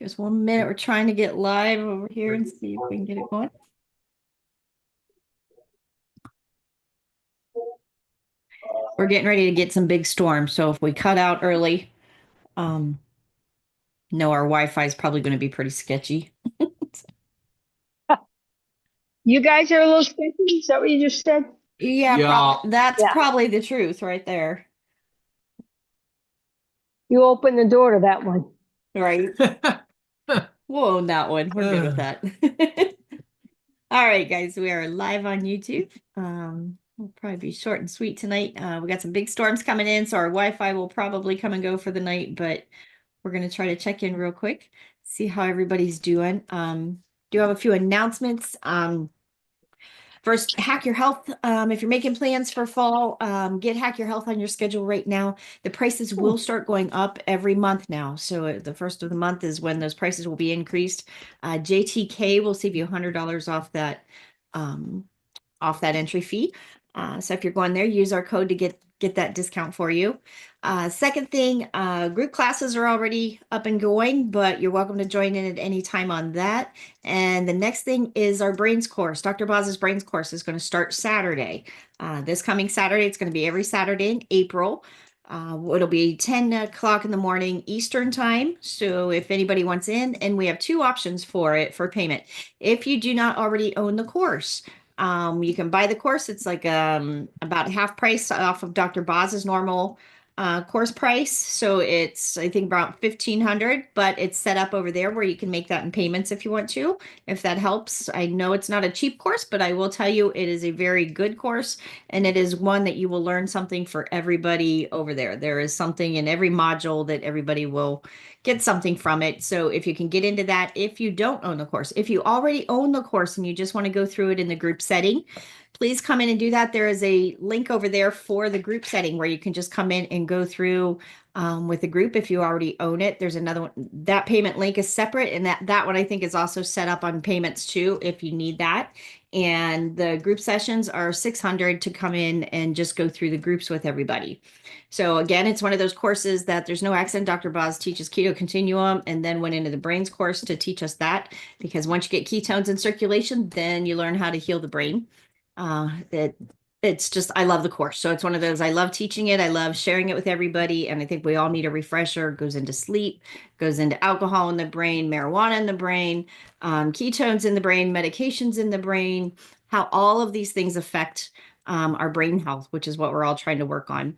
Just 1 minute. We're trying to get live over here and see if we can get it going. We're getting ready to get some big storms. So if we cut out early, no, our Wi-Fi is probably going to be pretty sketchy. You guys are a little sketchy. Is that what you just said? Yeah, that's Yeah. probably the truth right there. You opened the door to that one. Right. Whoa, that one. We're good with that. All right, guys, we are live on YouTube. We'll probably be short and sweet tonight. We got some big storms coming in, so our Wi-Fi will probably come and go for the night, but we're going to try to check in real quick, see how everybody's doing. Do have a few announcements. First, Hack Your Health. If you're making plans for fall, get Hack Your Health on your schedule right now. The prices will start going up every month now. So the first of the month is when those prices will be increased. JTK will save you $100 off that entry fee. So if you're going there, use our code to get that discount for you. Second thing, group classes are already up and going, but you're welcome to join in at any time on that. And the next thing is our brains course. Dr. Boz's brains course is going to start Saturday. This coming Saturday, it's going to be every Saturday in April. It'll be 10 o'clock in the morning Eastern time. So if anybody wants in, and we have two options for it for payment. If you do not already own the course, you can buy the course. It's like about half price off of Dr. Boz's normal course price. So it's, I think, about 1,500, but it's set up over there where you can make that in payments if you want to, if that helps. I know it's not a cheap course, but I will tell you it is a very good course, and it is one that you will learn something for everybody over there. There is something in every module that everybody will get something from it. So if you can get into that, if you don't own the course, if you already own the course and you just want to go through it in the group setting, please come in and do that. There is a link over there for the group setting where you can just come in and go through with the group if you already own it. There's another one. That payment link is separate, and that one I think is also set up on payments too if you need that. And the group sessions are 600 to come in and just go through the groups with everybody. So again, it's one of those courses that there's no accident. Dr. Boz teaches Keto Continuum and then went into the brains course to teach us that, because once you get ketones in circulation, then you learn how to heal the brain. It's just, I love the course. So it's one of those, I love teaching it. I love sharing it with everybody. And I think we all need a refresher. It goes into sleep, goes into alcohol in the brain, marijuana in the brain, ketones in the brain, medications in the brain, how all of these things affect our brain health, which is what we're all trying to work on.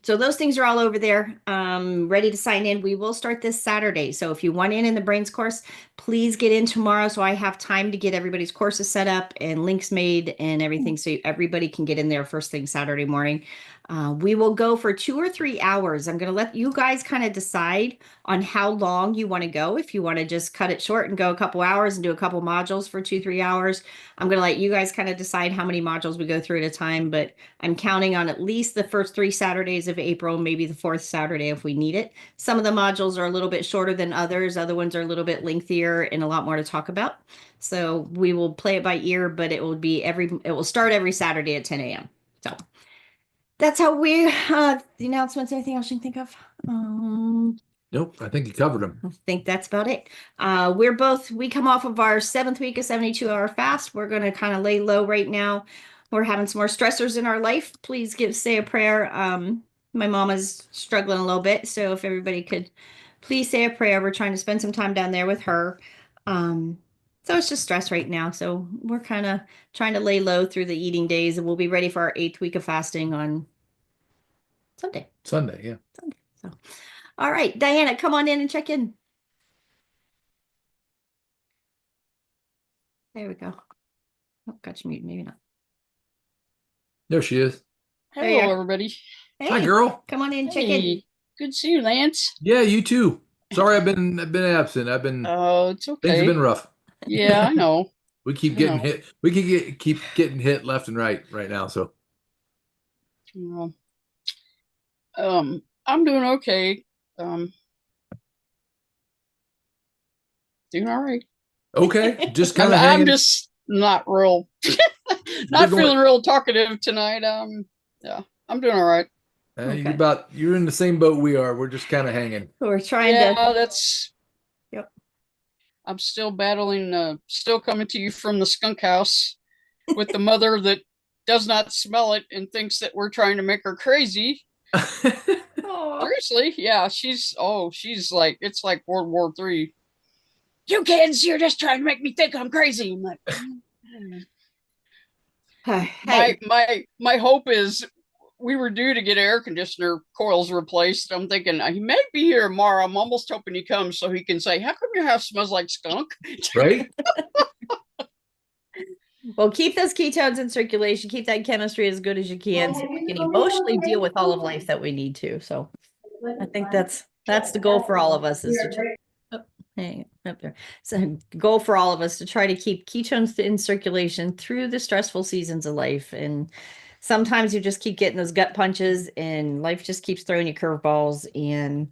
So those things are all over there, ready to sign in. We will start this Saturday. So if you want in the brains course, please get in tomorrow so I have time to get everybody's courses set up and links made and everything so everybody can get in there first thing Saturday morning. We will go for 2 or 3 hours. I'm going to let you guys kind of decide on how long you want to go. If you want to just cut it short and go a couple hours and do a couple modules for 2, 3 hours, I'm going to let you guys kind of decide how many modules we go through at a time, but I'm counting on at least the first 3 Saturdays of April, maybe the 4th Saturday if we need it. Some of the modules are a little bit shorter than others. Other ones are a little bit lengthier and a lot more to talk about. So we will play it by ear, but it will start every Saturday at 10 a.m. So that's how the announcements. Anything else you can think of? Nope, I think you covered them. I think that's about it. We come off of our 7th week of 72-hour fast. We're going to kind of lay low right now. We're having some more stressors in our life. Please say a prayer. My mom is struggling a little bit. So if everybody could please say a prayer. We're trying to spend some time down there with her. So it's just stress right now. So we're kind of trying to lay low through the eating days, and we'll be ready for our 8th week of fasting on Sunday. Sunday, yeah. Sunday. So, all right, Diana, come on in and check in. There we go. Oh, got you mute. Maybe not. There she is. Hello, everybody. Hey, hi, girl. Come on in, check in. Good to see you, Lance. Yeah, you too. Sorry, I've been absent. Oh, it's okay. Things have been rough. Yeah, I know. We keep getting hit. We keep getting hit left and right now. So, I'm doing okay. Doing all right. Okay, just kind of I'm hanging. just not real, not feeling real talkative tonight. Yeah, I'm doing all right. Okay. You're in the same boat we are. We're just kind of hanging. We're trying to. That's. Yep. I'm still battling, still coming to you from the skunk house with the mother that does not smell it and thinks that we're trying to make her crazy. Aw. Seriously, yeah, she's like, it's like World War III. You kids, you're just trying to make me think I'm crazy. I'm like, Hey, my hope is we were due to get air conditioner coils replaced. I'm thinking he may be here tomorrow. I'm almost hoping he comes so he can say, "How come your house smells like skunk?" Right? well, keep those ketones in circulation. Keep that chemistry as good as you can, so we can emotionally deal with all of life that we need to. So I think that's the goal for all of us is to try. Oh, hang up there. So goal for all of us to try to keep ketones in circulation through the stressful seasons of life. And sometimes you just keep getting those gut punches and life just keeps throwing you curveballs, and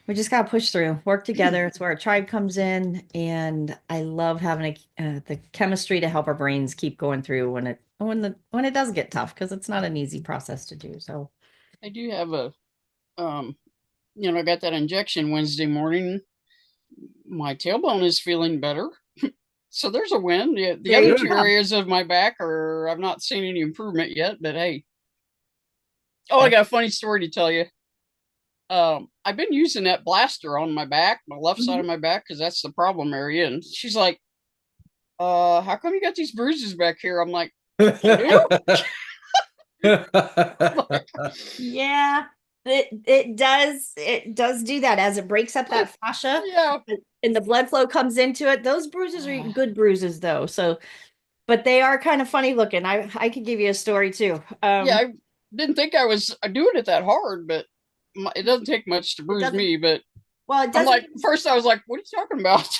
we just got to push through, work together. It's where our tribe comes in. And I love having the chemistry to help our brains keep going through when it does get tough, because it's not an easy process to do. So I do have um, I got that injection Wednesday morning. My tailbone is feeling better. So there's a win. The There other you two go. areas of my back I've not seen any improvement yet, but hey. Oh, I got a funny story to tell you. I've been using that blaster on my back, my left side of my back, because that's the problem area. And she's like, how come you got these bruises back here? I'm like, yeah, it does do that as it breaks up that fascia yeah. and the blood flow comes into it. Those bruises are good bruises though. So, but they are kind of funny looking. I could give you a story too. Yeah, I didn't think I was doing it that hard, but it doesn't take much to It bruise doesn't. me. But Well, it I'm doesn't. like, first I was like, what are you talking about?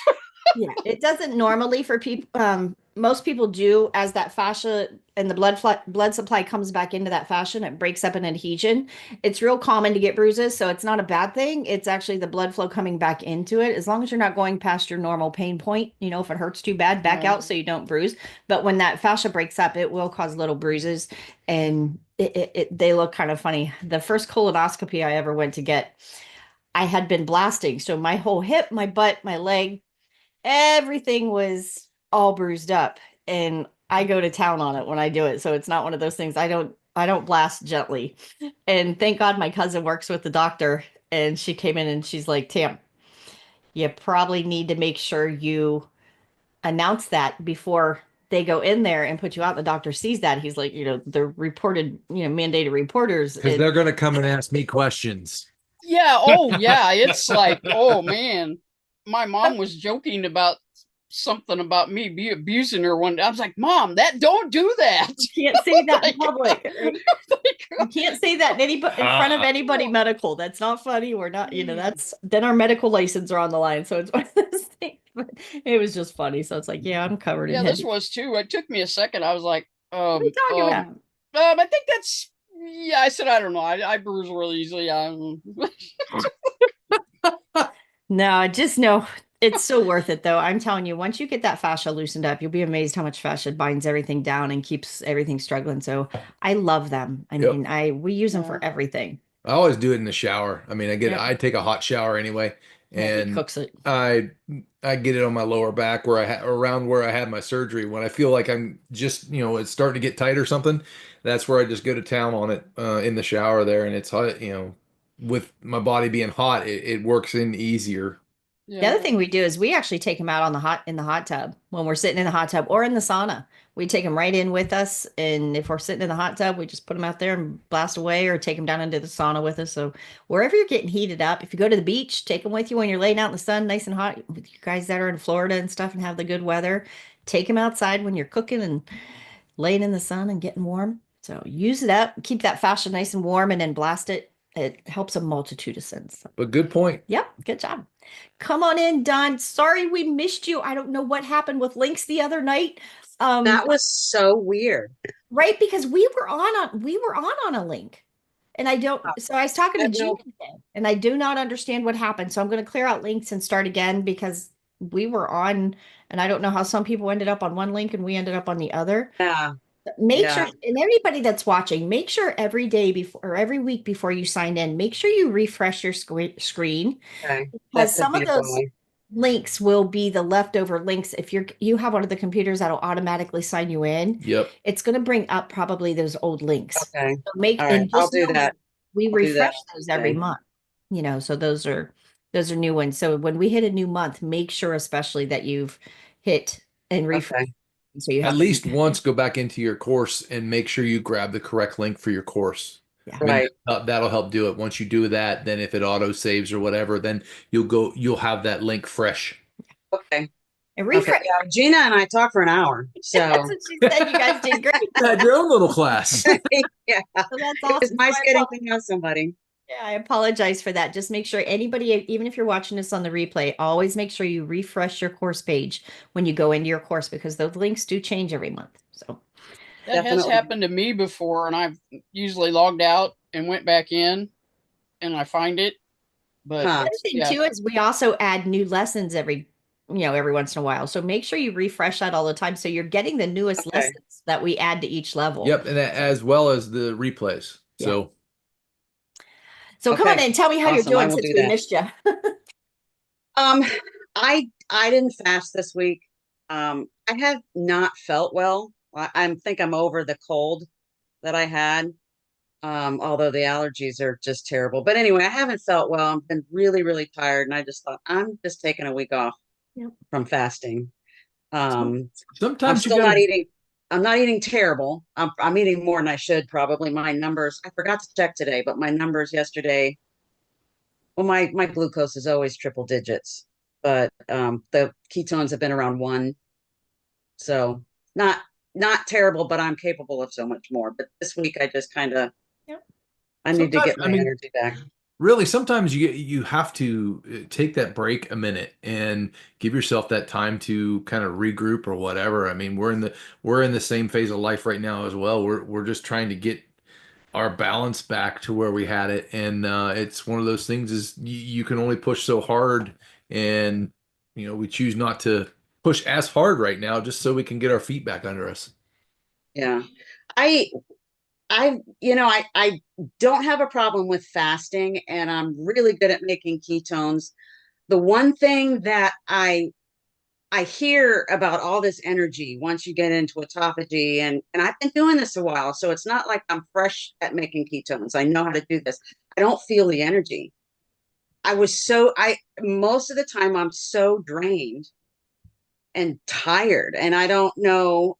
Yeah, it doesn't normally for people. Most people do as that fascia and the blood supply comes back into that fascia and it breaks up an adhesion. It's real common to get bruises, so it's not a bad thing. It's actually the blood flow coming back into it. As long as you're not going past your normal pain point, if it hurts too bad, back Yeah. out so you don't bruise. But when that fascia breaks up, it will cause little bruises, and they look kind of funny. The first colonoscopy I ever went to get, I had been blasting, so my whole hip, my butt, my leg, everything was all bruised up, and I go to town on it when I do it. So it's not one of those things. I don't blast gently. And thank God my cousin works with the doctor, and she came in and she's like, Tam, you probably need to make sure you announce that before they go in there and put you out. The doctor sees that. He's like, they're reported, mandated reporters. Because they're going to come and ask me questions. Yeah. Oh, yeah. It's like, oh man, my mom was joking about something about me be abusing her one day. I was like, Mom, don't do that. You can't say that in Like- public. You can't say that in front of anybody medical. That's not funny. We're not, that's then our medical license are on the line. So it's one of those things. But it was just funny. So it's like, yeah, I'm covered Yeah, in this head. was too. It took me a second. I was like, What are you talking about? I think that's yeah. I said I don't know. I bruise really easily. No, just know it's so worth it though. I'm telling you, once you get that fascia loosened up, you'll be amazed how much fascia binds everything down and keeps everything struggling. So I love them. I Yep. mean, we use them for Yeah. everything. I always do it in the shower. I mean, Yep. I take a hot shower anyway, Yeah, he and cooks it. I get it on my lower back where around where I had my surgery. When I feel like I'm just, it's starting to get tight or something, that's where I just go to town on it in the shower there, and it's hot, with my body being hot, it works in easier. The other thing we do is we actually take them out in the hot tub when we're sitting in the hot tub or in the sauna. We take them right in with us, and if we're sitting in the hot tub, we just put them out there and blast away, or take them down into the sauna with us. So wherever you're getting heated up, if you go to the beach, take them with you when you're laying out in the sun, nice and hot. With you guys that are in Florida and stuff and have the good weather, take them outside when you're cooking and laying in the sun and getting warm. So use it up, keep that fascia nice and warm, and then blast it. It helps a multitude of sins. But good point. Yep, good job. Come on in, Don. Sorry we missed you. I don't know what happened with links the other night. That was so weird. Right, because we were on a link. And I don't, so I was talking to Gina today, and I do not understand what happened. So I'm going to clear out links and start again, because we were on, and I don't know how some people ended up on one link and we ended up on the other. Yeah. Make sure, and everybody that's watching, make sure every day before or every week before you sign in, make sure you refresh your screen. Okay. Because some of those, links will be the leftover links. If you have one of the computers that'll automatically sign you in, Yep. it's going to bring up probably those old links. Okay. So make All right. and I'll just do know that. we I'll do that refresh on those every Tuesday. month. So those are new ones. So when we hit a new month, make sure especially that you've hit and refresh. Okay. So you At have least once go back into your course and make sure you grab the correct link for your course. Yeah. I mean, Right. that'll help do it. Once you do that, then if it auto saves or whatever, then you'll have that link fresh. Okay. and Okay. refresh. Yeah. Gina and I talked for an hour. So That's what she said. You guys did great. You had your own little class. yeah. So that's It awesome. was nice So getting to know somebody. yeah, I apologize for that. Just make sure anybody, even if you're watching this on the replay, always make sure you refresh your course page when you go into your course because those links do change every month. So That has Definitely. happened to me before, and I've usually logged out and went back in, and I find it. But Huh. the other thing yeah, too is we also add new lessons every once in a while. So make sure you refresh that all the time so you're getting the newest Okay. lessons that we add to each level. Yep, and as well as the replays. Yeah. So So come on Okay. in, tell me how you're Awesome. I doing will since do we that. missed you. Um, I didn't fast this week. I have not felt well. I think I'm over the cold that I had. Although the allergies are just terrible. But anyway, I haven't felt well. I've been really, really tired, and I just thought I'm just taking a week off Yep. from fasting. I'm sometimes you still not gotta eating. I'm not eating terrible. I'm eating more than I should probably. My numbers, I forgot to check today, but my numbers yesterday, well, my glucose is always triple digits, but the ketones have been around one. So not not terrible, but I'm capable of so much more. But this week I just kind of Yep. I need to sometimes get I my mean energy back. really sometimes you have to take that break a minute and give yourself that time to kind of regroup or whatever. I mean, we're in the same phase of life right now as well. We're just trying to get our balance back to where we had it, and it's one of those things is you can only push so hard, and we choose not to push as hard right now just so we can get our feet back under us. Yeah. I I don't have a problem with fasting, and I'm really good at making ketones. The one thing that I hear about all this energy once you get into autophagy, and I've been doing this a while, so it's not like I'm fresh at making ketones. I know how to do this. I don't feel the energy. I most of the time I'm so drained and tired, and I don't know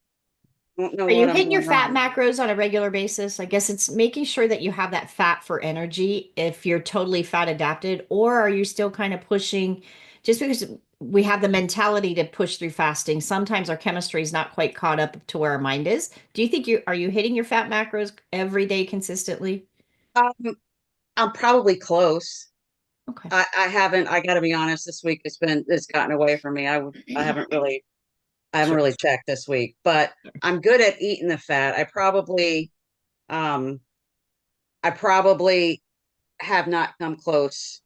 Are you what I'm hitting your doing fat wrong. macros on a regular basis? I guess it's making sure that you have that fat for energy if you're totally fat adapted, or are you still kind of pushing just because we have the mentality to push through fasting? Sometimes our chemistry is not quite caught up to where our mind is. Do you think are you hitting your fat macros every day consistently? Um, I'm probably close. Okay. I haven't. I got to be honest. This week it's gotten away from me. I haven't really checked this week, but I'm good at eating the fat. Um, I probably have not come close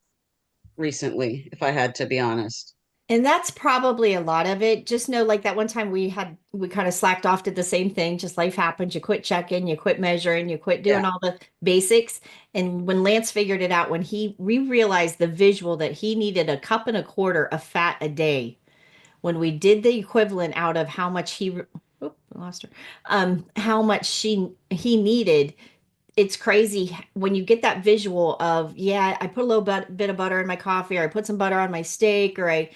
recently, if I had to be honest. And that's probably a lot of it. Just know, like that one time we kind of slacked off, did the same thing. Just life happens. You quit checking, you quit measuring, you quit Yeah. doing all the basics. And when Lance figured it out, when we realized the visual that he needed a cup and a quarter of fat a day, when we did the equivalent out of how much I lost her, how much he needed, it's crazy when you get that visual of, yeah, I put a little bit of butter in my coffee, or I put some butter on my steak, or I,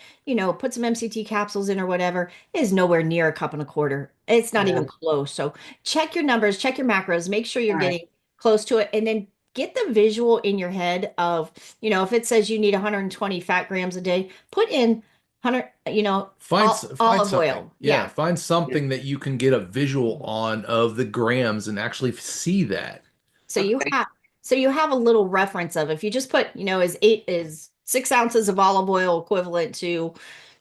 put some MCT capsules in or whatever. It is nowhere near a cup and a quarter. It's not Yeah. even close. So check your numbers, check your macros, make sure you're All right. getting close to it, and then get the visual in your head of, if it says you need 120 fat grams a day, put in 100, Find olive something. oil. Yeah, Yeah. find Yeah. something that you can get a visual on of the grams and actually see that. So you Okay. have so you have a little reference of if you just put, is 6 ounces of olive oil equivalent to,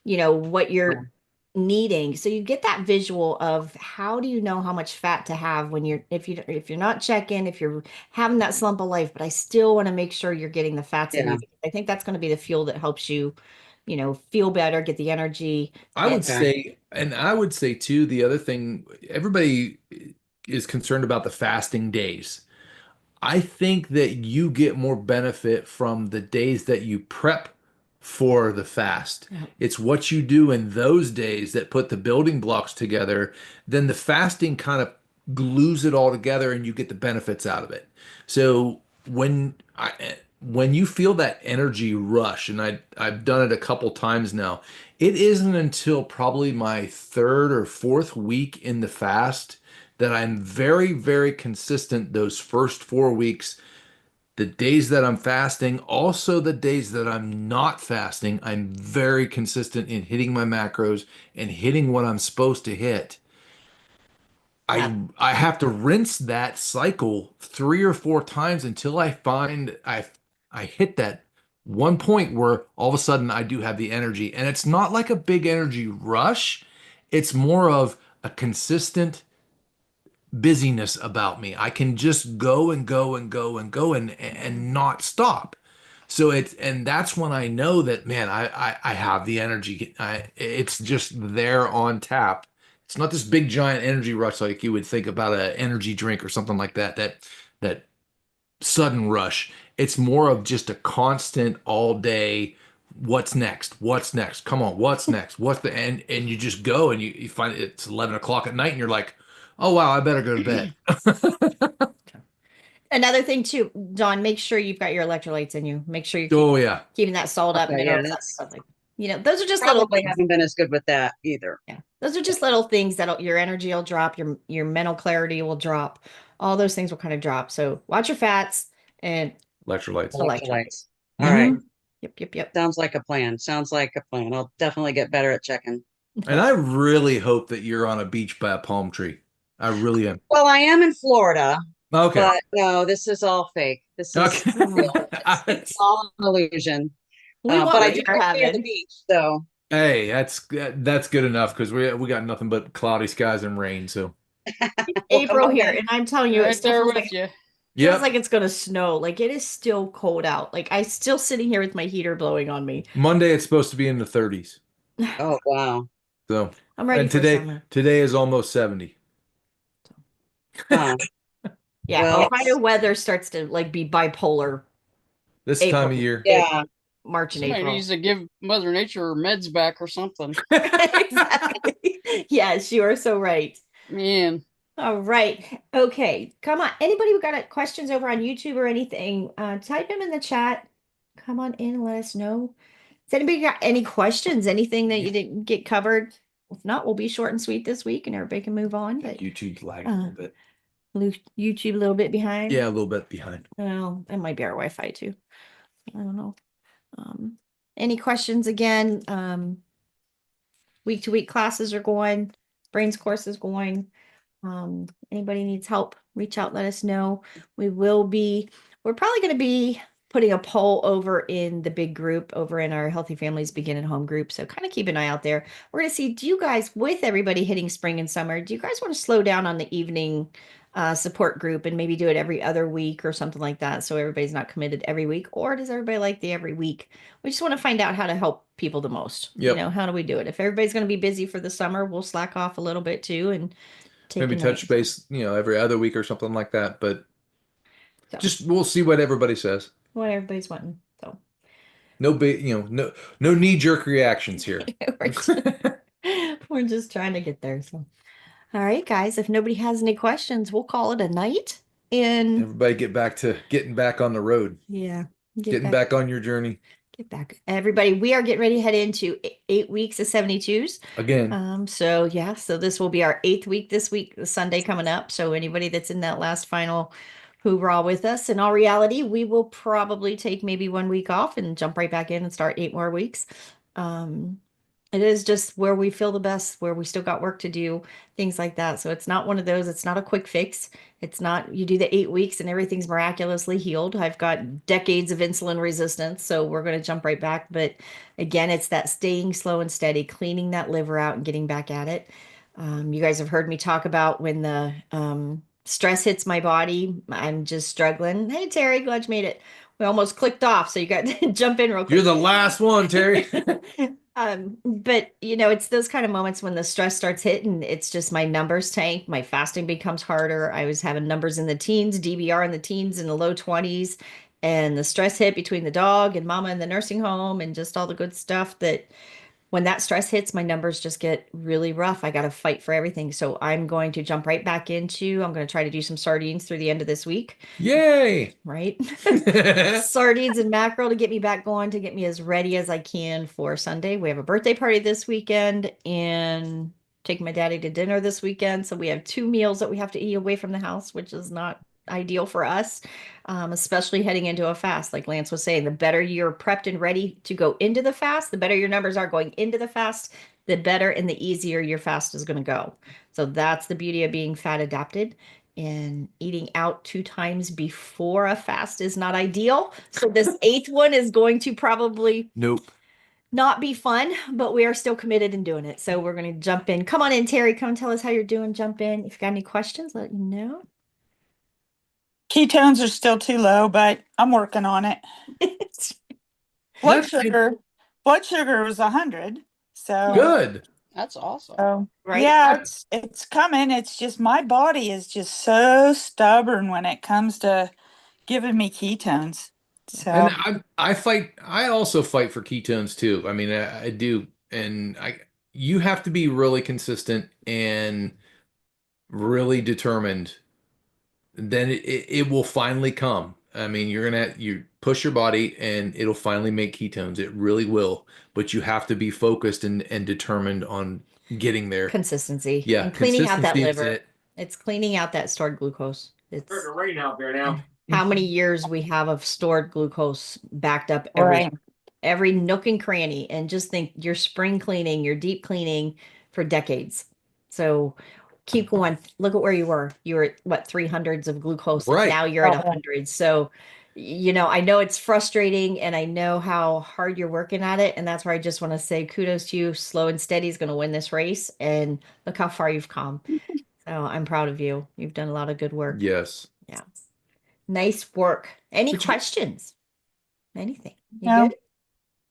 what Yeah. you're needing. So you get that visual of how do you know how much fat to have when if you're not checking, if you're having that slump of life, but I still want to make sure you're getting the fats in Yeah. you. I think that's going to be the fuel that helps you, feel better, get the energy. I would And Okay. say, and I would say too, the other thing, everybody is concerned about the fasting days. I think that you get more benefit from the days that you prep for the fast. Yeah. It's what you do in those days that put the building blocks together. Then the fasting kind of glues it all together and you get the benefits out of it. So when you feel that energy rush, and I've done it a couple times now, it isn't until probably my third or fourth week in the fast that I'm very, very consistent those first 4 weeks. The days that I'm fasting, also the days that I'm not fasting, I'm very consistent in hitting my macros and hitting what I'm supposed to hit. I have to rinse that cycle 3 or 4 times until I find I hit that one point where all of a sudden I do have the energy. And it's not like a big energy rush. It's more of a consistent busyness about me. I can just go and go and go and go and not stop. So and that's when I know that, man, I have the energy. It's just there on tap. It's not this big giant energy rush like you would think about an energy drink or something like that, that sudden rush. It's more of just a constant all day. What's next? What's next? Come on, what's next? What's the and you just go and you find it's 11 o'clock at night and you're like, oh wow, I better go to bed. Another thing too, Dawn, make sure you've got your electrolytes in you. Make sure you're Oh yeah. keeping that salt up. Okay, yeah, minerals up, that's stuff like, those are just little probably things. haven't been as good with that either. Yeah, those are just little things that your energy will drop, your mental clarity will drop. All those things will kind of drop. So watch your fats and Electrolytes. electrolytes. All right. Yep. Sounds like a plan. Sounds like a plan. I'll definitely get better at checking. And I really hope that you're on a beach by a palm tree. I really am. Well, I am in Florida, Okay. but no, this is all fake. This is Okay. real. It's all an illusion. We want But I what do you're live near the having. beach, so Hey, that's good enough because we got nothing but cloudy skies and rain. So April here, okay. and I'm telling you, Right it still there feels with like, you. feels like it's gonna snow. Like it is still cold out. Like I'm still sitting here with my heater blowing on me. Monday it's supposed to be in the 30s. oh wow. So I'm ready and for today summer. today is almost 70. Huh. Yeah, Well, Ohio weather starts to like be bipolar. This April. time of year. yeah. March and Somebody April. needs to give Mother Nature her meds back or something. Exactly. Yes, you are so right. Man, All right. Okay. Come on. Anybody who got questions over on YouTube or anything, type them in the chat. Come on in and let us know. Has anybody got any questions? Anything that you didn't get covered? If not, we'll be short and sweet this week and everybody can move on. But YouTube's lagging a little bit. YouTube a little bit behind. Yeah, a little bit behind. Well, it might be our Wi-Fi too. I don't know. Any questions again? Week to week classes are going, brains course is going. Anybody needs help, reach out, let us know. We're probably going to be putting a poll over in the big group over in our Healthy Families Begin at Home group. So kind of keep an eye out there. We're going to see, do you guys, with everybody hitting spring and summer, do you guys want to slow down on the evening support group and maybe do it every other week or something like that? So everybody's not committed every week, or does everybody like the every week? We just want to find out how to help people the most. Yep. How do we do it? If everybody's going to be busy for the summer, we'll slack off a little bit too and take Maybe a touch night. base, every other week or something like that. But So, just we'll see what everybody says. what everybody's wanting. So No big, no knee-jerk reactions here. we're just trying to get there. So all right, guys, if nobody has any questions, we'll call it a night. And Everybody get back to getting back on the road. yeah, Getting back on your journey. Get back. Everybody, we are getting ready to head into 8 weeks of 72s. Again. So this will be our 8th week this week, the Sunday coming up. So anybody that's in that last final hoorah with us, in all reality, we will probably take maybe 1 week off and jump right back in and start 8 more weeks. It is just where we feel the best, where we still got work to do, things like that. So it's not one of those, it's not a quick fix. It's not you do the 8 weeks and everything's miraculously healed. I've got decades of insulin resistance, so we're going to jump right back. But again, it's that staying slow and steady, cleaning that liver out and getting back at it. You guys have heard me talk about when the stress hits my body, I'm just struggling. Hey, Terry, glad you made it. We almost clicked off, so you got to jump in real quick. You're the last one, Terry. But it's those kind of moments when the stress starts hitting, it's just my numbers tank, my fasting becomes harder. I was having numbers in the teens, DBR in the teens in the low 20s, and the stress hit between the dog and mama in the nursing home and just all the good stuff that when that stress hits, my numbers just get really rough. I got to fight for everything. So I'm going to jump right back I'm going to try to do some sardines through the end of this week, Yay! right? Sardines and mackerel to get me back going, to get me as ready as I can for Sunday. We have a birthday party this weekend and taking my daddy to dinner this weekend. So we have 2 meals that we have to eat away from the house, which is not ideal for us, especially heading into a fast. Like Lance was saying, the better you're prepped and ready to go into the fast, the better your numbers are going into the fast, the better and the easier your fast is going to go. So that's the beauty of being fat adapted. And eating out 2 times before a fast is not ideal. So this 8th one is going to probably Nope. not be fun, but we are still committed in doing it. So we're going to jump in. Come on in, Terry. Come and tell us how you're doing. Jump in. If you got any questions, let me know. Ketones are still too low, but I'm working on it. Blood That's sugar was 100. So good. That's awesome. Right? yeah, it's coming. It's just my body is just so stubborn when it comes to giving me ketones. So And I also fight for ketones too. I mean, I do. And you have to be really consistent and really determined. Then it will finally come. I mean, you push your body and it'll finally make ketones. It really will. But you have to be focused and determined on getting there. Consistency. Yeah, And cleaning out that consistency is liver. it. It's cleaning out that stored glucose. It's Rain out there now. how many years we have of stored glucose backed up right. every nook and cranny. And just think your spring cleaning, your deep cleaning for decades. So keep going. Look at where you were. You were at what, 300s of glucose. Right. Now you're at Oh. 100. So, I know it's frustrating and I know how hard you're working at it. And that's where I just want to say kudos to you. Slow and steady is going to win this race. And look how far you've come. So I'm proud of you. You've done a lot of good work. Yes. Yeah. Nice work. Any But you- questions? Anything? You No. good?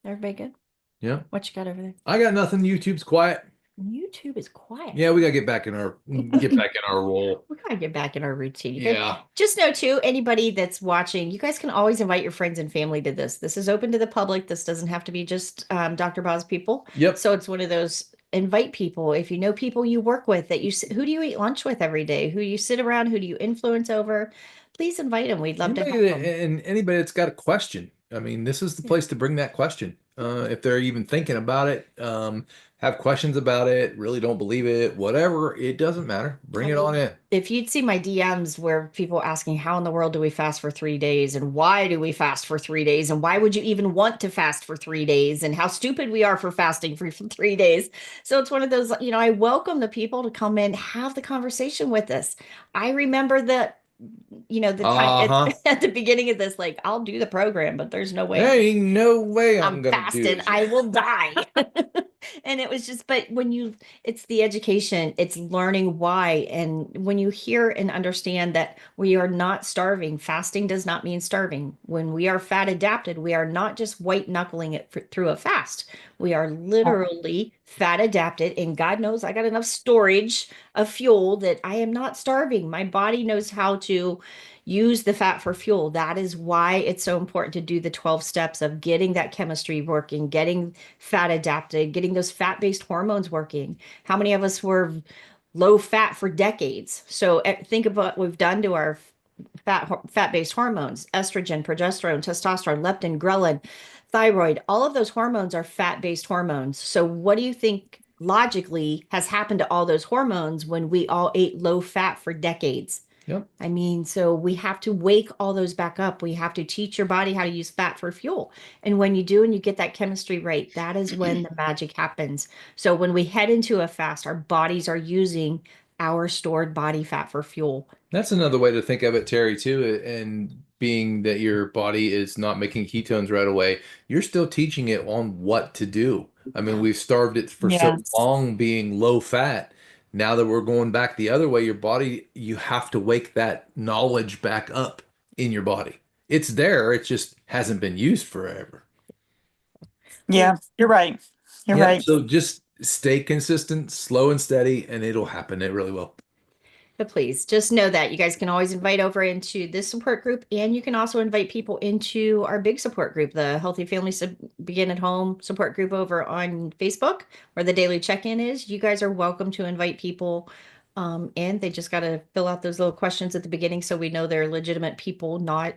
Everybody good? Yeah. What you got over there? I got nothing. YouTube's quiet. YouTube is quiet. Yeah, we gotta get back in our role. We gotta get back in our routine. You guys- Yeah. Just know too, anybody that's watching, you guys can always invite your friends and family to this. This is open to the public. This doesn't have to be just Dr. Boz people. Yep. So it's one of those invite people. If you know people you work with that who do you eat lunch with every day? Who you sit around? Who do you influence over? Please invite them. We'd love to Anybody have them. and anybody that's got a question. I mean, this is the place to bring that question. If they're even thinking about it, have questions about it, really don't believe it, whatever, it doesn't matter. Bring it on in. If you'd see my DMs where people asking how in the world do we fast for 3 days and why do we fast for 3 days and why would you even want to fast for 3 days and how stupid we are for fasting for 3 days. So it's one of those, I welcome the people to come in, have the conversation with us. I remember that, the time at the beginning of this, like I'll do the program, but there's no way There ain't no way I'm I'm gonna fasted. do this. I will die. And it was just, but it's the education, it's learning why. And when you hear and understand that we are not starving, fasting does not mean starving. When we are fat adapted, we are not just white knuckling it through a fast. We are literally fat adapted. And God knows I got enough storage of fuel that I am not starving. My body knows how to use the fat for fuel. That is why it's so important to do the 12 steps of getting that chemistry working, getting fat adapted, getting those fat-based hormones working. How many of us were low fat for decades? So think of what we've done to our fat-based hormones: estrogen, progesterone, testosterone, leptin, ghrelin, thyroid. All of those hormones are fat-based hormones. So what do you think logically has happened to all those hormones when we all ate low fat for decades? Yep. I mean, so we have to wake all those back up. We have to teach your body how to use fat for fuel. And when you do and you get that chemistry right, that is when the magic happens. So when we head into a fast, our bodies are using our stored body fat for fuel. That's another way to think of it, Terry, too. And being that your body is not making ketones right away, you're still teaching it on what to do. I mean, we've starved it for so Yes. long being low fat. Now that we're going back the other way, your body, you have to wake that knowledge back up in your body. It's there, it just hasn't been used forever. Yeah, you're right. You're Yeah, right. so just stay consistent, slow and steady, and it'll happen. It really will. But please just know that you guys can always invite over into this support group, and you can also invite people into our big support group, the Healthy Families Begin at Home support group over on Facebook, where the daily check-in is. You guys are welcome to invite people, and they just got to fill out those little questions at the beginning so we know they're legitimate people, not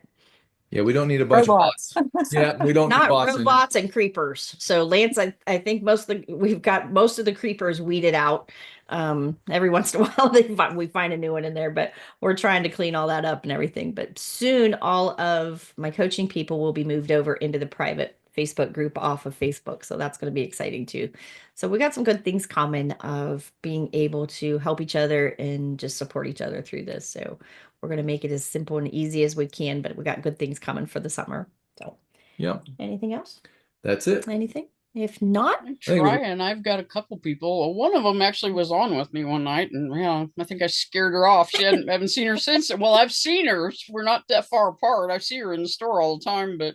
Yeah, we don't need a bunch of Robots. bots. Yeah, we don't need not bots in it. robots and creepers. So Lance, I think we've got most of the creepers weeded out. Every once in a while we find a new one in there, but we're trying to clean all that up and everything. But soon all of my coaching people will be moved over into the private Facebook group off of Facebook. So that's going to be exciting too. So we got some good things coming of being able to help each other and just support each other through this. So we're going to make it as simple and easy as we can, but we got good things coming for the summer. So Yeah, anything else? that's it. Anything? If not, I'm think we're- trying. I've got a couple people. Well, one of them actually was on with me one night, and yeah, I think I scared her off. She haven't seen her since. Well, I've seen her. We're not that far apart. I see her in the store all the time, but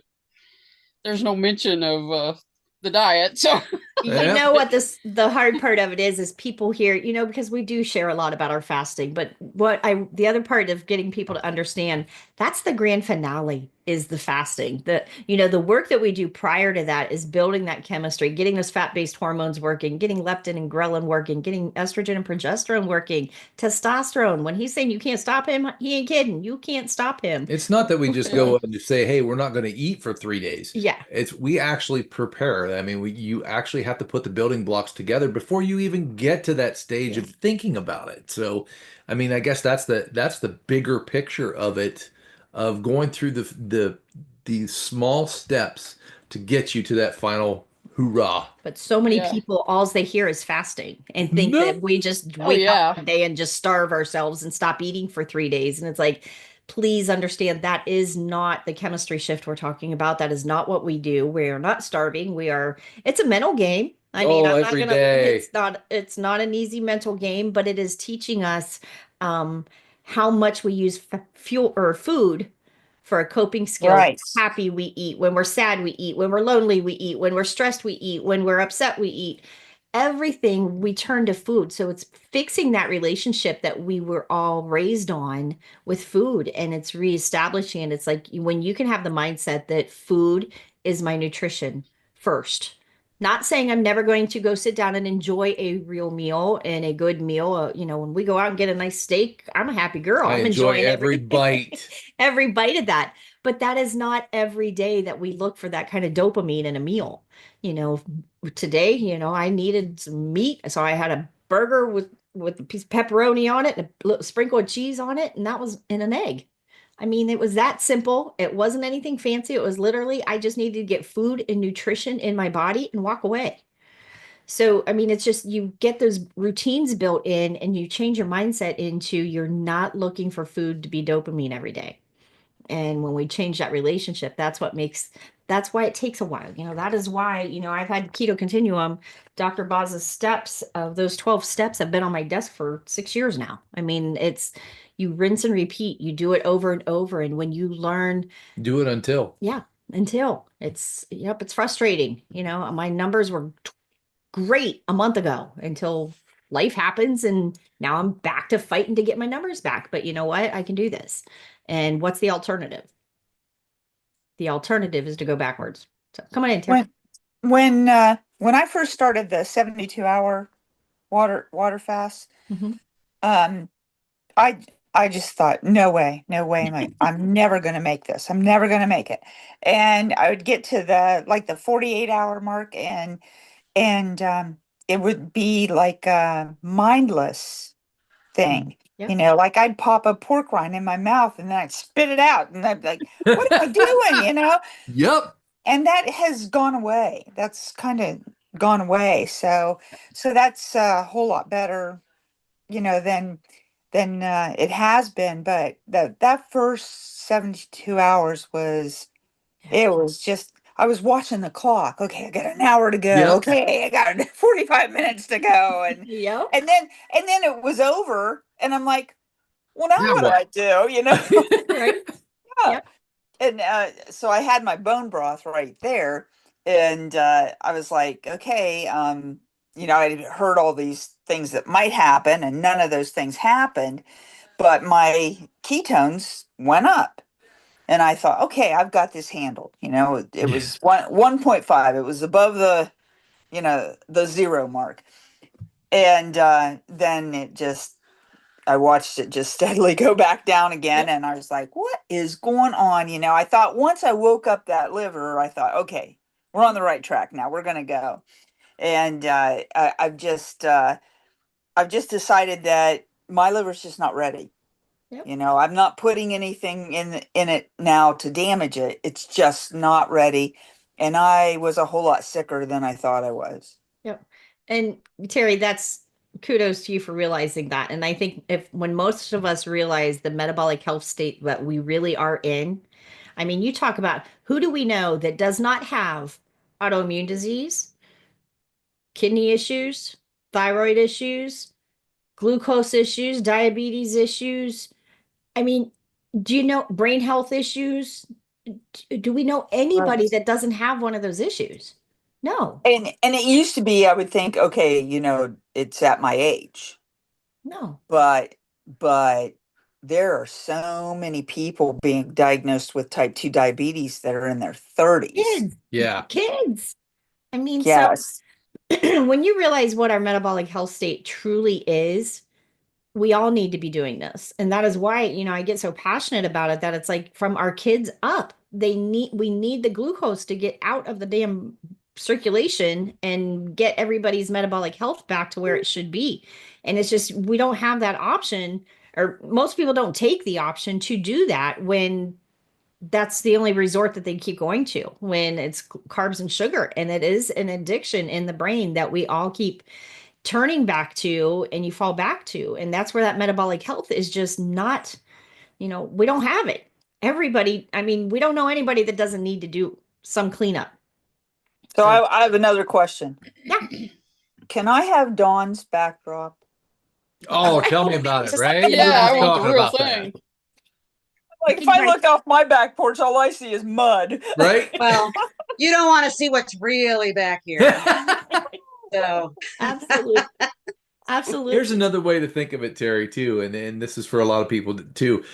there's no mention of the diet. So you Yeah. know what the hard part of it is people here, because we do share a lot about our fasting, but the other part of getting people to understand, that's the grand finale is the fasting. The work that we do prior to that is building that chemistry, getting those fat-based hormones working, getting leptin and ghrelin working, getting estrogen and progesterone working, testosterone. When he's saying you can't stop him, he ain't kidding. You can't stop him. It's not that we just go and just say, hey, we're not going to eat for 3 days. Yeah. We actually prepare. I mean, you actually have to put the building blocks together before you even get to that stage of thinking about it. So, I mean, I guess that's the bigger picture of it, of going through the small steps to get you to that final hoorah. But so many Yeah. people, all they hear is fasting and think No. that we just Oh, wake yeah. up one day and just starve ourselves and stop eating for 3 days. And it's like, please understand that is not the chemistry shift we're talking about. That is not what we do. We are not starving. It's a mental game. I mean, I'm not every gonna, day. it's not an easy mental game, but it is teaching us how much we use fuel or food for a coping skill. Right. Happy we eat, when we're sad we eat, when we're lonely we eat, when we're stressed we eat, when we're upset we eat. Everything we turn to food. So it's fixing that relationship that we were all raised on with food, and it's reestablishing it. It's like when you can have the mindset that food is my nutrition first. Not saying I'm never going to go sit down and enjoy a real meal and a good meal. When we go out and get a nice steak, I'm a happy girl. I I'm enjoy enjoying every bite. every bite of that. But that is not every day that we look for that kind of dopamine in a meal. Today, I needed some meat, so I had a burger with a piece of pepperoni on it and a little sprinkle of cheese on it, and that was in an egg. I mean, it was that simple. It wasn't anything fancy. It was literally, I just needed to get food and nutrition in my body and walk away. So, I mean, it's just you get those routines built in and you change your mindset into you're not looking for food to be dopamine every day. And when we change that relationship, that's why it takes a while. That is why, I've had Keto Continuum, Dr. Boz's steps of those 12 steps have been on my desk for 6 years now. I mean, you rinse and repeat, you do it over and over. And when you learn, Do it until. until it's frustrating. My numbers were great a month ago until life happens. And now I'm back to fighting to get my numbers back. But you know what? I can do this. And what's the alternative? The alternative is to go backwards. So come on in, Tim. When I first started the 72-hour water fast, Mhm. I just thought, no way, I'm never gonna make this. I'm never gonna make it. And I would get to the 48-hour mark, and it would be like a mindless thing. Yep. Like I'd pop a pork rind in my mouth and then I'd spit it out, and I'd be like, what am I doing? Yep. And that has gone away. That's kind of gone away. So that's a whole lot better, than it has been. But that first 72 hours it was just, I was watching the clock. Okay, I got an hour to go. Yep. Okay, I got 45 minutes to go. And Yep. and then it was over, and I'm like, well, now Now what do what? I do? Right. Yeah. Yep. And so I had my bone broth right there, and I was like, okay, I'd heard all these things that might happen, and none of those things happened, but my ketones went up. And I thought, okay, I've got this handled. It was 1.5. It was above the zero mark. And then I watched it just steadily go back down again. And I was like, what is going on? I thought once I woke up that liver, I thought, okay, we're on the right track now. We're going to go. And I've just decided that my liver's just not ready. Yep. I'm not putting anything in it now to damage it. It's just not ready. And I was a whole lot sicker than I thought I was. Yep. And Terry, that's kudos to you for realizing that. And I think when most of us realize the metabolic health state that we really are in, I mean, you talk about who do we know that does not have autoimmune disease, kidney issues, thyroid issues, glucose issues, diabetes issues. I mean, do you know brain health issues? Do we know anybody that doesn't have one of those issues? No, And it used to be, I would think, okay, it's at my age. no. But there are so many people being diagnosed with type 2 diabetes that are in their 30s. Kids. Yeah. Kids. I mean, Yes. so when you realize what our metabolic health state truly is, we all need to be doing this. And that is why, I get so passionate about it, that it's like from our kids up, we need the glucose to get out of the damn circulation and get everybody's metabolic health back to where it should be. And it's just, we don't have that option, or most people don't take the option to do that when that's the only resort that they keep going to, when it's carbs and sugar. And it is an addiction in the brain that we all keep turning back to, and you fall back to. And that's where that metabolic health is just not, we don't have it. Everybody, I mean, we don't know anybody that doesn't need to do some cleanup. So I have another question. Yeah. Can I have Dawn's backdrop? Oh, tell me about it, right? Yeah, I We're want talking the real about that. thing. Like, if I look off my back porch, all I see is mud. Right? Well, you don't want to see what's really back here. So Absolutely. Absolutely. Here's another way to think of it, Terry, too, and this is for a lot of people too.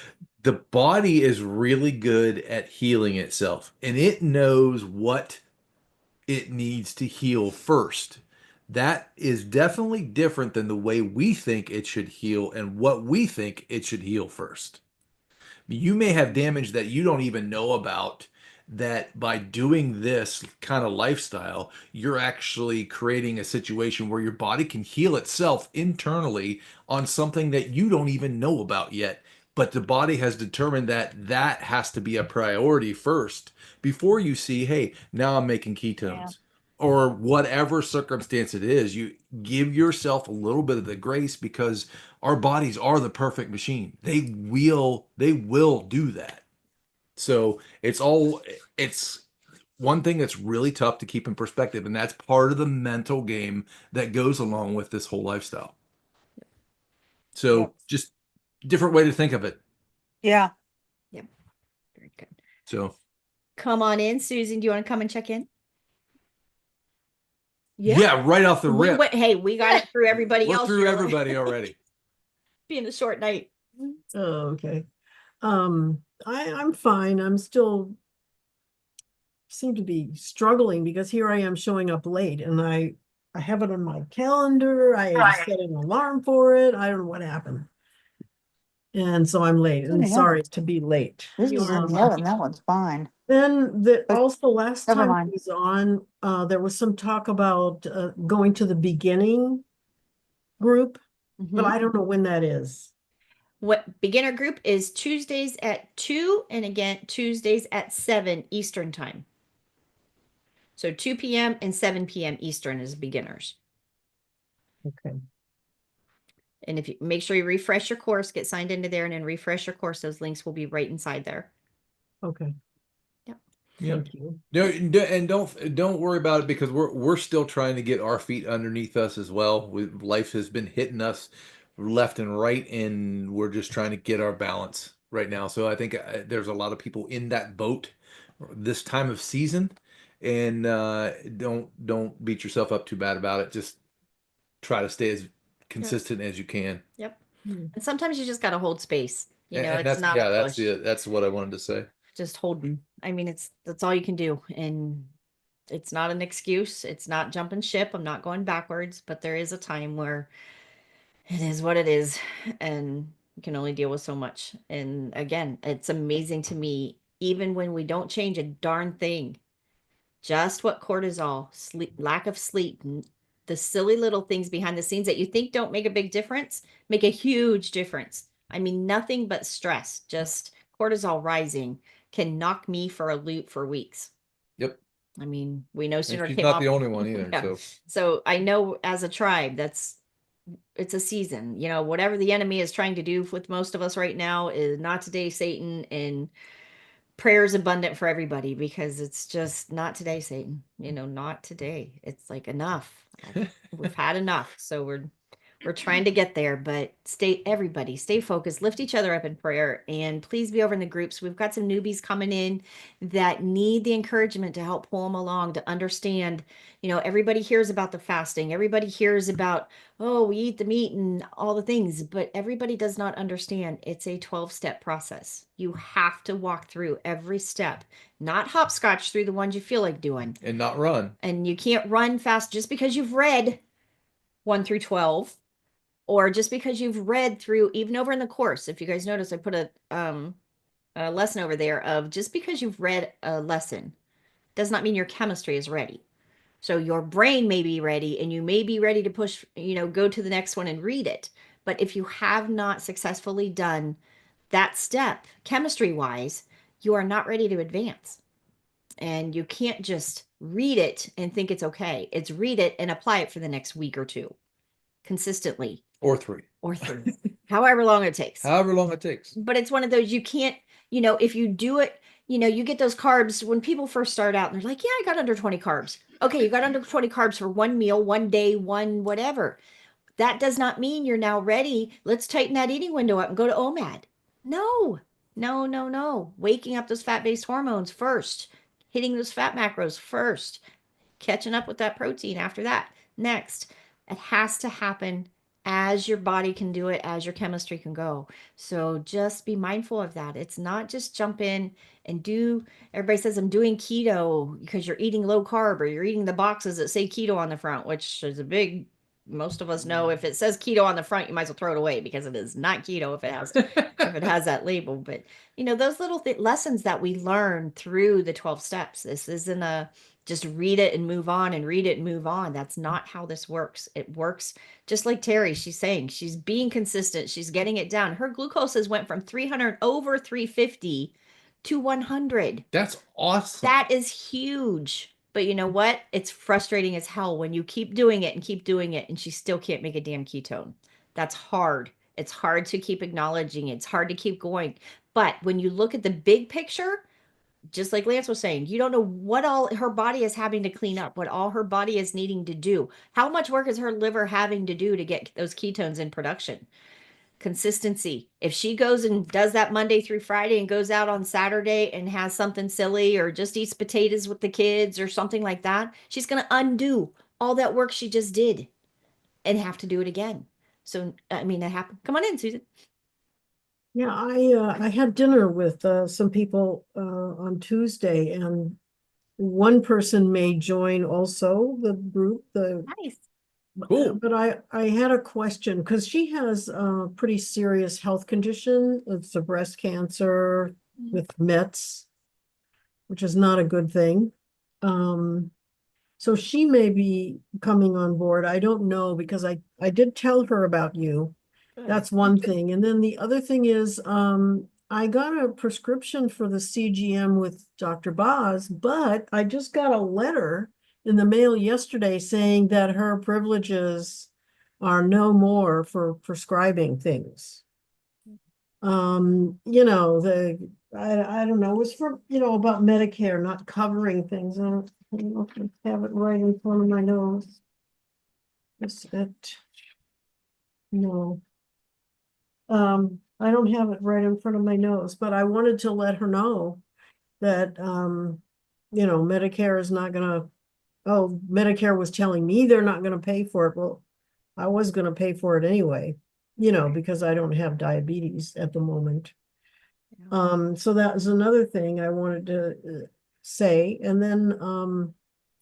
The body is really good at healing itself, and it knows what it needs to heal first. That is definitely different than the way we think it should heal and what we think it should heal first. You may have damage that you don't even know about, that by doing this kind of lifestyle, you're actually creating a situation where your body can heal itself internally on something that you don't even know about yet. But the body has determined that that has to be a priority first before you see, hey, now I'm making ketones. Or whatever circumstance it is, you give yourself a little bit of the grace, because our bodies are the perfect machine. They will do that. So it's one thing that's really tough to keep in perspective, and that's part of the mental game that goes along with this whole lifestyle. So just different way to think of it. Yeah. Yep. Very good. So Come on in, Susan. Do you want to come and check in? yeah, right off the rip. Hey, we got it through everybody We're else. through everybody already. Being a short night. Oh, okay. I'm fine. I'm still seem to be struggling because here I am showing up late, and I have it on my calendar. I set an alarm for it. I don't know what happened. And so I'm late, and sorry to be late. This is that one's fine. Then also last Never time I mind. was on, there was some talk about going to the beginning group, but I don't know when that is. What beginner group is Tuesdays at 2, and again Tuesdays at 7 Eastern time. So 2 p.m. and 7 p.m. Eastern is beginners. Okay. And if you make sure you refresh your course, get signed into there, and then refresh your course, those links will be right inside there. Okay. Yeah. Thank you. No, and don't worry about it, because we're still trying to get our feet underneath us as well. Life has been hitting us left and right, and we're just trying to get our balance right now. So I think there's a lot of people in that boat this time of season, and don't beat yourself up too bad about it. Just try to stay as consistent as you can. Yep. Hmm. And sometimes you just got to hold space. You know, And it's that's not a push. that's what I wanted to say. Just holding. I mean, that's all you can do. And it's not an excuse. It's not jumping ship. I'm not going backwards, but there is a time where it is what it is. And you can only deal with so much. And again, it's amazing to me, even when we don't change a darn thing, just what cortisol, sleep, lack of sleep, the silly little things behind the scenes that you think don't make a big difference make a huge difference. I mean, nothing but stress, just cortisol rising can knock me for a loop for weeks. Yep. I mean, we no And sooner she's came not off. the only one either. Yeah. So So I know as a tribe, it's a season. You know, whatever the enemy is trying to do with most of us right now is not today, Satan, and prayers abundant for everybody because it's just not today, Satan. You know, not today. It's like enough. We've had enough. So we're trying to get there, but everybody stay focused, lift each other up in prayer, and please be over in the groups. We've got some newbies coming in that need the encouragement to help pull them along to understand. You know, everybody hears about the fasting, everybody hears about, oh, we eat the meat and all the things, but everybody does not understand it's a 12-step process. You have to walk through every step, not hopscotch through the ones you feel like doing. and not run. And you can't run fast just because you've read 1 through 12, or just because you've read through, even over in the course. If you guys notice, I put a lesson over there of just because you've read a lesson does not mean your chemistry is ready. So your brain may be ready and you may be ready to push, you know, go to the next one and read it. But if you have not successfully done that step chemistry wise, you are not ready to advance. And you can't just read it and think it's okay. It's read it and apply it for the next week or two consistently, Or 3. or 3, however long it takes. However long it takes. But it's one of those you can't, you know, if you do it, you know, you get those carbs when people first start out and they're like, yeah, I got under 20 carbs. Okay, you got under 20 carbs for one meal, one day, one whatever. That does not mean you're now ready. Let's tighten that eating window up and go to OMAD. No, no, no, no. Waking up those fat-based hormones first, hitting those fat macros first, catching up with that protein after that. Next, it has to happen as your body can do it, as your chemistry can go. So just be mindful of that. It's not just jump in and do, everybody says I'm doing keto because you're eating low carb or you're eating the boxes that say keto on the front, which is a big, most of us know if it says keto on the front, you might as well throw it away because it is not keto if it has that label. But you know, those little lessons that we learn through the 12 steps. This isn't a just read it and move on and read it and move on. That's not how this works. It works just like Terry, she's saying, she's being consistent. She's getting it down. Her glucose has went from 300 over 350 to 100. That's awesome. That is huge. But you know what? It's frustrating as hell when you keep doing it and she still can't make a damn ketone. That's hard. It's hard to keep acknowledging. It's hard to keep going. But when you look at the big picture, just like Lance was saying, you don't know what all her body is having to clean up, what all her body is needing to do. How much work is her liver having to do to get those ketones in production? Consistency. If she goes and does that Monday through Friday and goes out on Saturday and has something silly or just eats potatoes with the kids or something like that, she's going to undo all that work she just did and have to do it again. So, I mean, that happened. Come on in, Susan. Yeah, I had dinner with some people on Tuesday, and one person may join also the group. Nice. Cool. But I had a question because she has a pretty serious health condition. It's a breast cancer with Mets, which is not a good thing. So she may be coming on board. I don't know because I did tell her about you. That's one thing. And then the other thing is, I got a prescription for the CGM with drboz, but I just got a letter in the mail yesterday saying that her privileges are no more for prescribing things. You know, I don't know, it was for, you know, about Medicare not covering things. I don't know if I have it right in front of my nose. Is it? No. I don't have it right in front of my nose, but I wanted to let her know that, you know, Medicare is not gonna, oh, Medicare was telling me they're not gonna pay for it. Well, I was going to pay for it anyway, you know, because I don't have diabetes at the moment. So that was another thing I wanted to say. And then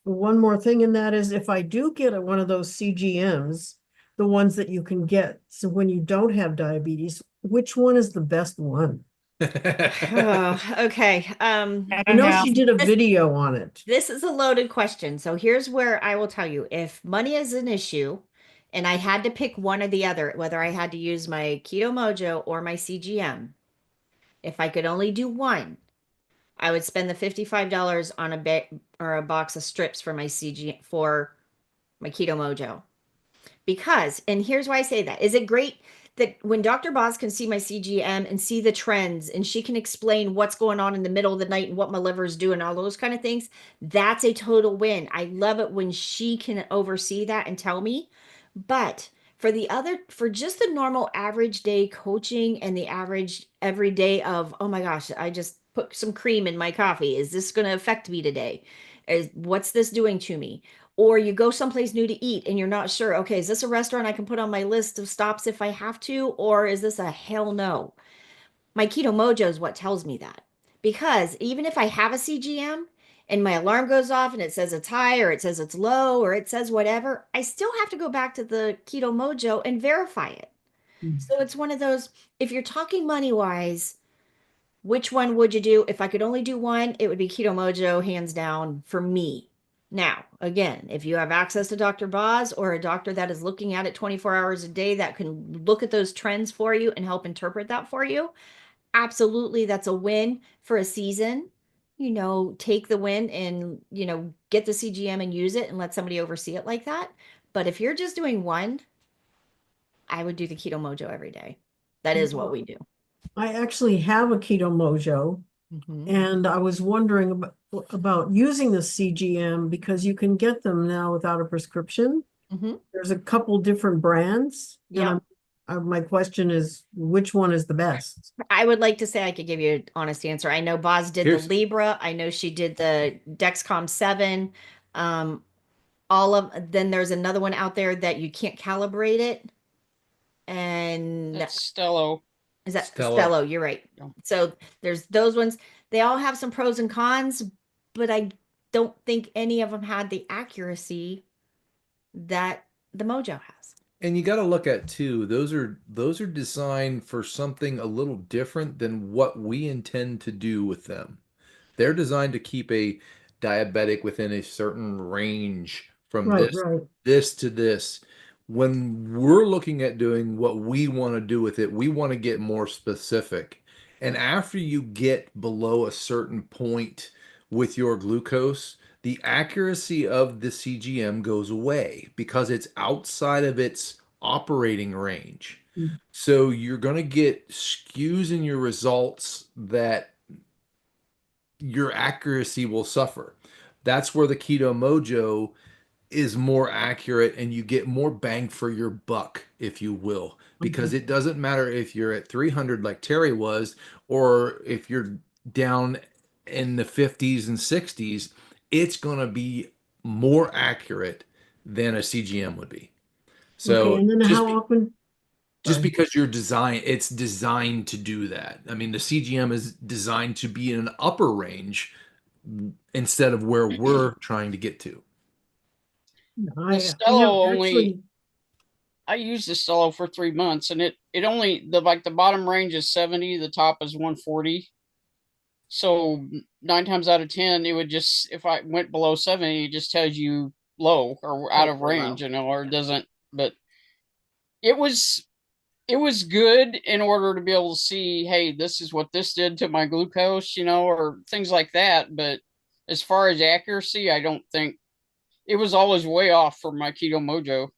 one more thing, and that is if I do get one of those CGMs, the ones that you can get, so when you don't have diabetes, which one is the best one? Oh, okay. I I don't know know. she did a video on it. This is a loaded question. So here's where I will tell you, if money is an issue and I had to pick one or the other, whether I had to use my Keto Mojo or my CGM, if I could only do one, I would spend the $55 on a bit or a box of strips for my CG for my Keto Mojo. Because, and here's why I say that. Is it great that when Dr. Boz can see my CGM and see the trends and she can explain what's going on in the middle of the night and what my liver is doing, all those kind of things, that's a total win. I love it when she can oversee that and tell me. But for just the normal average day coaching and the average every day of, oh my gosh, I just put some cream in my coffee. Is this going to affect me today? What's this doing to me? Or you go someplace new to eat and you're not sure, okay, is this a restaurant I can put on my list of stops if I have to? Or is this a hell no? My Keto Mojo is what tells me that. Because even if I have a CGM and my alarm goes off and it says it's high or it says it's low or it says whatever, I still have to go back to the Keto Mojo and verify it. So it's one of those, if you're talking money wise, which one would you do? If I could only do one, it would be Keto Mojo, hands down, for me. Now, again, if you have access to Dr. Boz or a doctor that is looking at it 24 hours a day that can look at those trends for you and help interpret that for you, absolutely, that's a win for a season. You know, take the win and, you know, get the CGM and use it and let somebody oversee it like that. But if you're just doing one, I would do the Keto Mojo every day. That is what we do. I actually have a Keto Mojo, and I was wondering about using the CGM because you can get them now without a prescription. There's a couple different brands. Yeah. And my question is, which one is the best? I would like to say I could give you an honest answer. I know Boz did Here's- the Libra. I know she did the Dexcom 7. Then there's another one out there that you can't calibrate it. And That's Stello. is that Stello. Stello? You're right. Yeah. So there's those ones. They all have some pros and cons, but I don't think any of them had the accuracy that the Mojo has. And you got to look at too, those are designed for something a little different than what we intend to do with them. They're designed to keep a diabetic within a certain range from Right, this right. this to this. When we're looking at doing what we want to do with it, we want to get more specific. And after you get below a certain point with your glucose, the accuracy of the CGM goes away because it's outside of its operating range. So you're going to get skews in your results that your accuracy will suffer. That's where the Keto Mojo is more accurate and you get more bang for your buck, if you will, because it doesn't matter if you're at 300 like Terry was, or if you're down in the 50s and 60s, it's going to be more accurate than a CGM would be. So Okay, and then how often? just because it's designed to do that. I mean, the CGM is designed to be in an upper range instead of where we're trying to get to. I used the Stello for 3 months, and it only the bottom range is 70, the top is 140. So 9 times out of 10, it would just, if I went below 70, it just tells you low or out of range, you know, or it doesn't. But it was good in order to be able to see, hey, this is what this did to my glucose, you know, or things like that. But as far as accuracy, I don't think it was always way off for my Keto Mojo.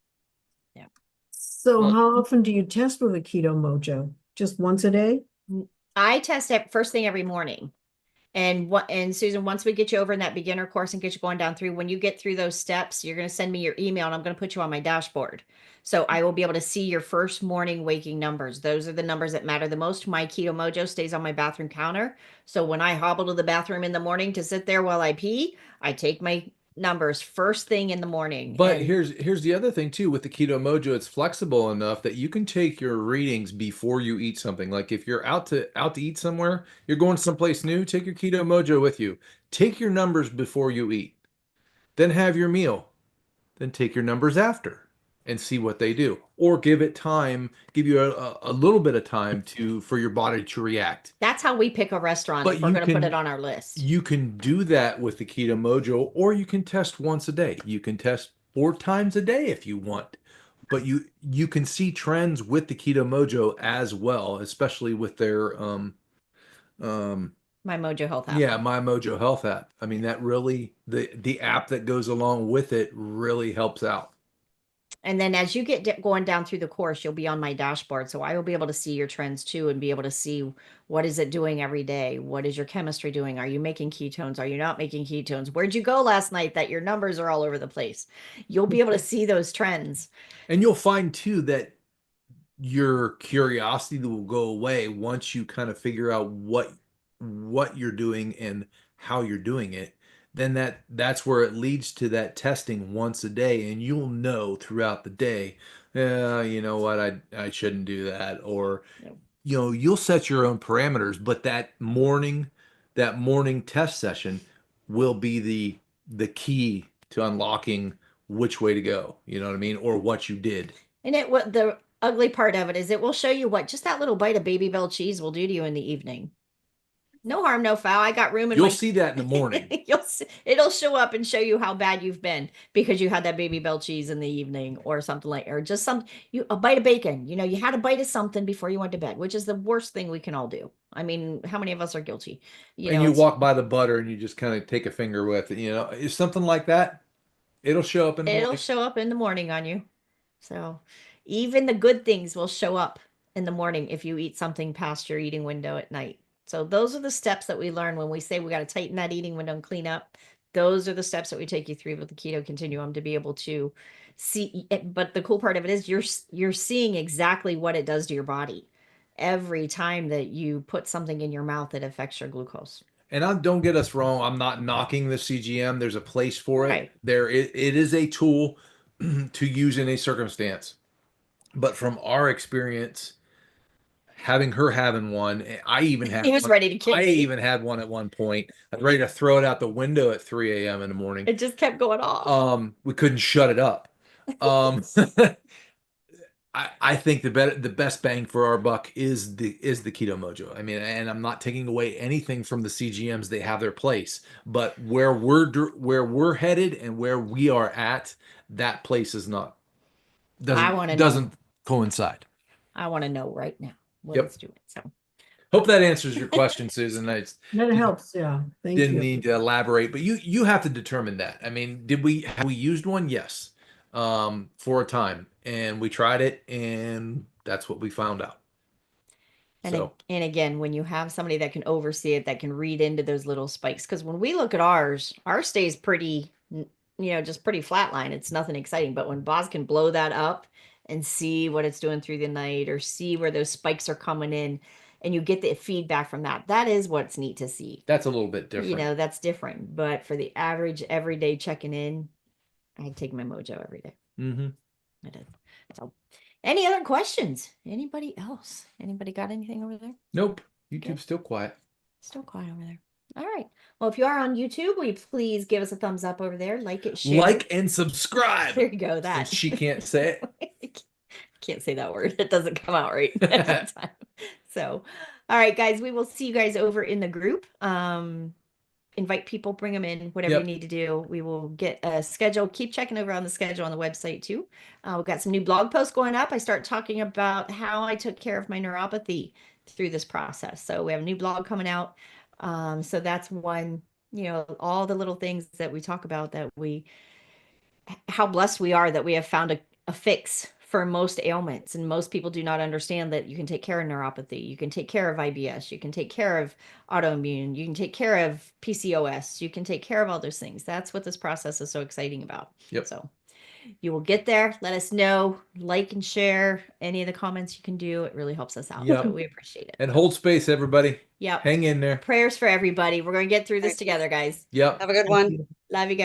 Yeah. So how often do you test with a Keto Mojo? Just once a day? I test it first thing every morning. And Susan, once we get you over in that beginner course and get you going down through, when you get through those steps, you're going to send me your email and I'm going to put you on my dashboard. So I will be able to see your first morning waking numbers. Those are the numbers that matter the most. My Keto Mojo stays on my bathroom counter. So when I hobble to the bathroom in the morning to sit there while I pee, I take my numbers first thing in the morning. But And here's the other thing too with the Keto Mojo, it's flexible enough that you can take your readings before you eat something. Like if you're out to eat somewhere, you're going someplace new, take your Keto Mojo with you. Take your numbers before you eat. Then have your meal. Then take your numbers after and see what they do. Or give it time, give you a little bit of time for your body to react. that's how we pick a restaurant But if we're you going to put can- it on our list. You can do that with the Keto Mojo, or you can test once a day. You can test 4 times a day if you want. But you can see trends with the Keto Mojo as well, especially with their My Mojo Health app. yeah, My Mojo Health app. I mean, that really the app that goes along with it really helps out. And then as you get going down through the course, you'll be on my dashboard. So I will be able to see your trends too and be able to see what is it doing every day? What is your chemistry doing? Are you making ketones? Are you not making ketones? Where'd you go last night that your numbers are all over the place? You'll be able to see those trends. And you'll find too that your curiosity will go away once you kind of figure out what you're doing and how you're doing it. Then that's where it leads to that testing once a day, and you'll know throughout the day, you know what, I shouldn't do that, or Yep. you know, you'll set your own parameters, but that morning test session will be the key to unlocking which way to go, you know what I mean, or what you did. And what the ugly part of it is it will show you what just that little bite of Baby Bell cheese will do to you in the evening. No harm, no foul. I got room in You'll my see that in the morning. It'll show up and show you how bad you've been because you had that Baby Bell cheese in the evening or something or just a bite of bacon. You know, you had a bite of something before you went to bed, which is the worst thing we can all do. I mean, how many of us are guilty? And you walk by the butter and you just kind of take a finger with it, you know, it's something like that. It'll show up in the It'll morning. show up in the morning on you. So even the good things will show up in the morning if you eat something past your eating window at night. So those are the steps that we learn when we say we got to tighten that eating window and clean up. Those are the steps that we take you through with the keto continuum to be able to see. But the cool part of it is you're seeing exactly what it does to your body every time that you put something in your mouth that affects your glucose. And don't get us wrong, I'm not knocking the CGM. There's a place for it. Right. It is a tool to use in a circumstance. But from our experience, having one, I even had He was one, ready to kick I me. even had one at one point. I was ready to throw it out the window at 3 a.m. in the morning. It just kept going off. We couldn't shut it up. I think the best bang for our buck is the Keto Mojo. I mean, and I'm not taking away anything from the CGMs; they have their place. But where we're headed and where we are at, that place is not doesn't coincide. I want to know right now what Yep. it's doing. So Hope that answers your question, Susan. That helps, yeah. Thank Didn't you. need to elaborate, but you have to determine that. I mean, have we used one? Yes, for a time, and we tried it, and that's what we found out. And again, when you have somebody that can oversee it, that can read into those little spikes, because when we look at ours stays pretty, just pretty flatline. It's nothing exciting. But when Boz can blow that up and see what it's doing through the night, or see where those spikes are coming in, and you get the feedback from that, that is what's neat to see. That's a little bit different. That's different. But for the average everyday checking in, I take my Mojo every day. Mm-hmm. I did. So, any other questions? Anybody else? Anybody got anything over there? Nope. YouTube's still quiet. Still quiet over there. All right. Well, if you are on YouTube, will you please give us a thumbs up over there? Like it, share. Like and subscribe. There you go. That. Since she can't say it. Can't say that word. It doesn't come out right every time. So, all right, guys, we will see you guys over in the group. Invite people, bring them in, whatever you need to do. We will get a schedule. Keep checking over on the schedule on the website too. We've got some new blog posts going up. I start talking about how I took care of my neuropathy through this process. So we have a new blog coming out. So that's one, all the little things that we talk about, how blessed we are that we have found a fix for most ailments. And most people do not understand that you can take care of neuropathy. You can take care of IBS. You can take care of autoimmune. You can take care of PCOS. You can take care of all those things. That's what this process is so exciting about. Yep. So you will get there. Let us know, like and share any of the comments you can do. It really helps us out. Yep. So we appreciate it. And hold space, everybody. Yep. Hang in there. Prayers for everybody. We're going to get through this together, guys. Yep. Have a good one. Love you guys.